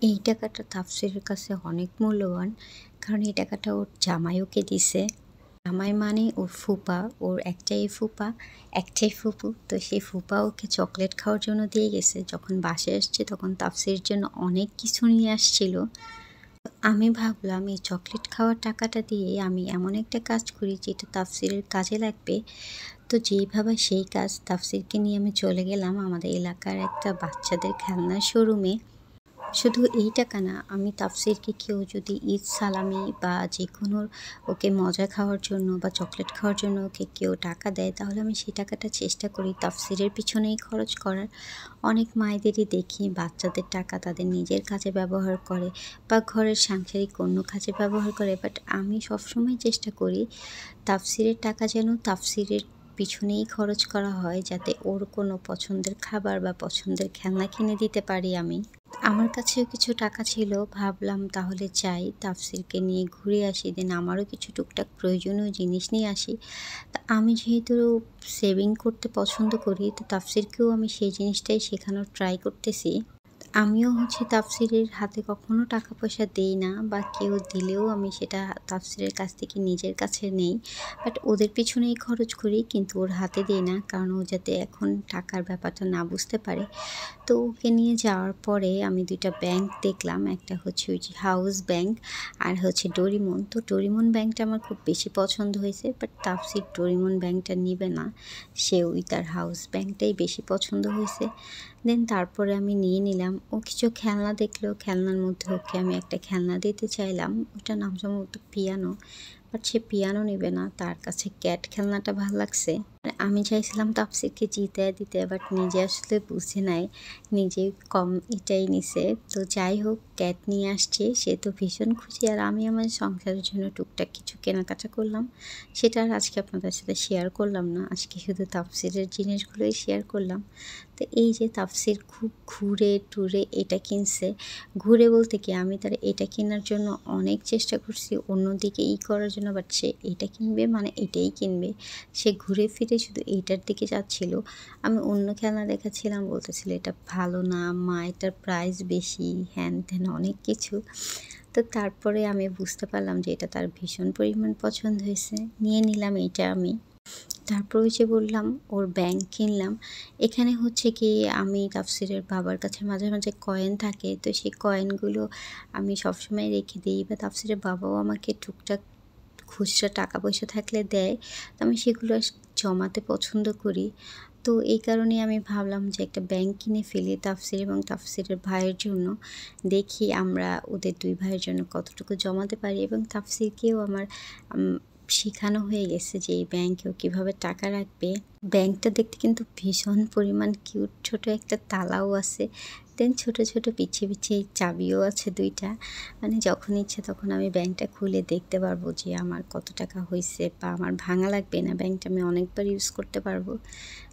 এই টাকাটা তাফসীরের কাছে অনেক মূল্যবান। কারণ এই টাকাটা ওর জামাই ওকে দিছে। জামাই মানে ওর ফুপা, ওর একটাই ফুপু। তো সেই ফুপা ওকে চকলেট খাওয়ার জন্য দিয়ে গেছে। যখন বাসায় আসছে তখন তাফসীরের জন্য অনেক কিছু নিয়ে আসছিল। আমি ভাবলাম এই চকলেট খাওয়ার টাকাটা দিয়ে আমি এমন একটা কাজ করি যেটা তাফসীরের কাজে লাগবে। তো যেইভাবে সেই কাজ, তাফসীরকে নিয়ে আমি চলে গেলাম আমাদের এলাকার একটা বাচ্চাদের খেলনার শোরুমে। শুধু এই টাকা না, আমি তাফসীরকে কেউ যদি ঈদ সালামি বা যেকোনো ওকে মজা খাওয়ার জন্য বা চকলেট খাওয়ার জন্য ওকে কেউ টাকা দেয়, তাহলে আমি সেই টাকাটা চেষ্টা করি তাফসীরের পিছনেই খরচ করার। অনেক মায়েদেরই দেখি বাচ্চাদের টাকা তাদের নিজের কাজে ব্যবহার করে বা ঘরের সাংসারিক অন্য কাজে ব্যবহার করে। বাট আমি সবসময় চেষ্টা করি তাফসীরের টাকা যেন তাফসীরের পিছনেই খরচ করা হয়, যাতে ওর কোনো পছন্দের খাবার বা পছন্দের খেলনা কিনে দিতে পারি আমি। আমার কাছেও কিছু টাকা ছিল, ভাবলাম তাহলে যাই তাফসীরকে নিয়ে ঘুরে আসি, দেন আমারও কিছু টুকটাক প্রয়োজনীয় জিনিস নিয়ে আসি। তা আমি যেহেতু সেভিং করতে পছন্দ করি, তো তাফসীরকেও আমি সেই জিনিসটাই শেখানোর ট্রাই করতেছি। আমিও তাফসীরের হাতে কখনো টাকা পয়সা দেই না, বা কেউ দিলেও আমি সেটা তাফসীরের কাছ থেকে নিজের কাছে নেই। বাট ওদের পিছনেই খরচ করি, কিন্তু ওর হাতে দিই না, কারণ ও যাতে এখন টাকার ব্যাপারটা না বুঝতে পারে। তো ওকে নিয়ে যাওয়ার পরে আমি 2টা ব্যাংক দেখলাম। একটা ওই যে হাউস ব্যাংক, আর ডোরিমন। তো ডোরিমন ব্যাংকটা আমার খুব বেশি পছন্দ হয়েছে, বাট তাফসীর ডোরিমন ব্যাংকটা নিবে না। সে তার হাউস ব্যাংকটাই বেশি পছন্দ হয়েছে। দেন তারপরে আমি নিয়ে নিলাম। ও কিছু খেলনা দেখলো, খেলনার মধ্যে ওকে আমি একটা খেলনা দিতে চাইলাম। ওটার নাম সম্ভবত পিয়ানো, বাট সে পিয়ানো নেবে না, তার কাছে ক্যাট খেলনাটা ভাল লাগছে। আমি চাইছিলাম তাফসীরকে জিতায় দিতে, বাট নিজে আসলে বুঝে নাই, নিজে কম এটাই নিছে। তো যাই হোক, ক্যাট নিয়ে আসছে, সে তো ভীষণ খুশি। আর আমি আমার সংসারের জন্য টুকটাক কিছু কেনাকাটা করলাম, সেটা আর আজকে আপনাদের সাথে শেয়ার করলাম না। আজকে শুধু তাফসীরের জিনিসগুলোই শেয়ার করলাম। তো এই যে তাফসীর খুব ঘুরে টুরে এটা কিনছে। ঘুরে বলতে কি, আমি তার এটা কেনার জন্য অনেক চেষ্টা করছি, অন্যদিকে করার জন্য, বাট সে এটা কিনবে মানে এটাই কিনবে। সে ঘুরে ফিরে শুধু এইটার দিকে যাচ্ছিল। আমি অন্য খেলনা দেখাচ্ছিলাম, বলতেছিল এটা ভালো না মা, এটার প্রাইস বেশি, হ্যান ত্যান অনেক কিছু। তো তারপরে আমি বুঝতে পারলাম যে এটা তার ভীষণ পরিমাণ পছন্দ হয়েছে, নিয়ে নিলাম এইটা আমি। তারপর ওই যে বললাম ওর ব্যাংক কিনলাম। এখানে কি, আমি তাফসীরের বাবার কাছে মাঝে মাঝে কয়েন থাকে, তো সেই কয়েনগুলো আমি সবসময় রেখে দিই, বা তাফসীরের বাবাও আমাকে টুকটাক খুচরা টাকা পয়সা থাকলে দেয়। তো আমি সেগুলো জমাতে পছন্দ করি। তো এই কারণে আমি ভাবলাম যে একটা ব্যাংক কিনে ফেলি তাফসীর এবং তাফসীরের ভাইয়ের জন্য। দেখি আমরা ওদের 2 ভাইয়ের জন্য কতটুকু জমাতে পারি, এবং তাফসীরকেও আমার শেখানো হয়ে গেছে যে এই ব্যাংকেও কীভাবে টাকা রাখবে। ব্যাংকটা দেখতে কিন্তু ভীষণ পরিমাণ কিউট, ছোট একটা তালাও আছে। দেন ছোট ছোট পিছিয়ে চাবিও আছে 2টা। মানে যখন ইচ্ছে তখন আমি ব্যাংকটা খুলে দেখতে পারবো যে আমার কত টাকা হয়েছে, বা আমার ভাঙা লাগবে না, ব্যাংকটা আমি অনেকবার ইউজ করতে পারবো।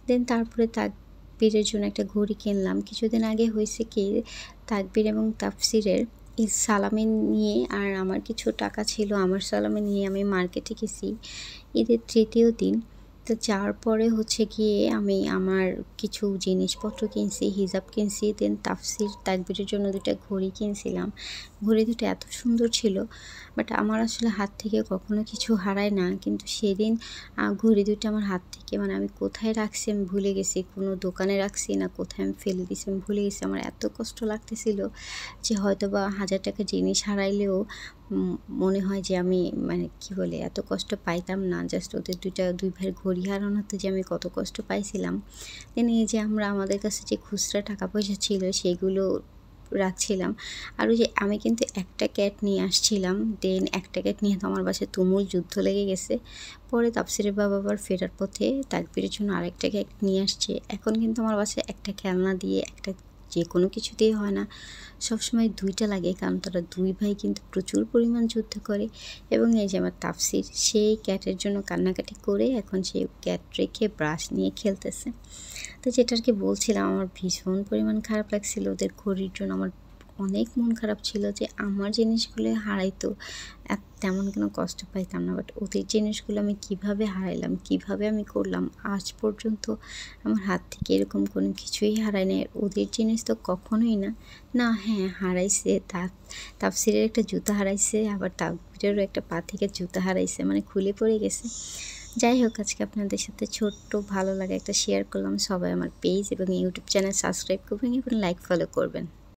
দেন তারপরে তাকবীরের জন্য একটা ঘড়ি কিনলাম। কিছুদিন আগে কি, তাকবীর এবং তাফসীরের ঈদ সালামি নিয়ে আর আমার কিছু টাকা ছিল, আমার সালামি নিয়ে আমি মার্কেটে গেছি ঈদের 3য় দিন। তো যাওয়ার পরে গিয়ে আমি আমার কিছু জিনিসপত্র কিনছি, হিজাব কিনছি। দেন তাকবীরের জন্য 2টা ঘড়ি কিনছিলাম। ঘড়ি 2টা এত সুন্দর ছিল, বাট আমার আসলে হাত থেকে কখনো কিছু হারায় না। কিন্তু সেদিন ঘড়ি 2টা আমার হাত থেকে, মানে আমি কোথায় রাখছি আমি ভুলে গেছি, কোনো দোকানে রাখছি না কোথায় আমি ফেলে দিয়েছি আমি ভুলে গেছি। আমার এত কষ্ট লাগতেছিল যে হয়তো বা 1000 টাকার জিনিস হারাইলেও মনে হয় যে আমি, মানে কি বলে, এত কষ্ট পাইতাম না। জাস্ট ওদের 2 ভাইয়ের ঘড়ি হারানোতে যে আমি কত কষ্ট পাইছিলাম। দেন এই যে আমাদের কাছে যে খুচরা টাকা পয়সা ছিল সেগুলো রাখছিলাম। আর ওই যে আমি কিন্তু একটা ক্যাট নিয়ে আসছিলাম, দেন একটা ক্যাট নিয়ে তো আমার বাসায় তুমুল যুদ্ধ লেগে গেছে। পরে তাফসীরের বাবা আবার ফেরার পথে তাকবীরের জন্য আরেকটা ক্যাট নিয়ে আসছে। এখন কিন্তু আমার বাসায় একটা খেলনা দিয়ে, একটা যে কোনো কিছু দিয়ে হয় না, সবসময় 2টা লাগে, কারণ তারা 2 ভাই কিন্তু প্রচুর পরিমাণ যুদ্ধ করে। এবং এই যে আমার তাফসীর, সেই ক্যাটের জন্য কান্নাকাটি করে এখন সে ক্যাট রেখে ব্রাশ নিয়ে খেলতেছে। তো যেটা বলছিলাম, আমার ভীষণ পরিমাণ খারাপ লাগছিল ওদের ঘড়ির জন্য। আমার অনেক মন খারাপ ছিল যে আমার জিনিসগুলো হারাইতো, তেমন কোনো কষ্ট পাইতাম না। বাট ওদের জিনিসগুলো আমি কিভাবে হারাইলাম, কিভাবে আমি করলাম, আজ পর্যন্ত আমার হাত থেকে এরকম কোনো কিছুই হারায় নাই। ওদের জিনিস তো কখনোই না। না হ্যাঁ, হারাইছে, তাফসিরের একটা জুতা হারাইছে, আবার তাকবীরেরও একটা পা থেকে জুতা হারাইছে, মানে খুলে পড়ে গেছে। যাই হোক, আজকে আপনাদের সাথে ছোট্ট ভালো লাগা একটা শেয়ার করলাম। সবাই আমার পেজ এবং ইউটিউব চ্যানেল সাবস্ক্রাইব করবেন এবং লাইক ফলো করবেন।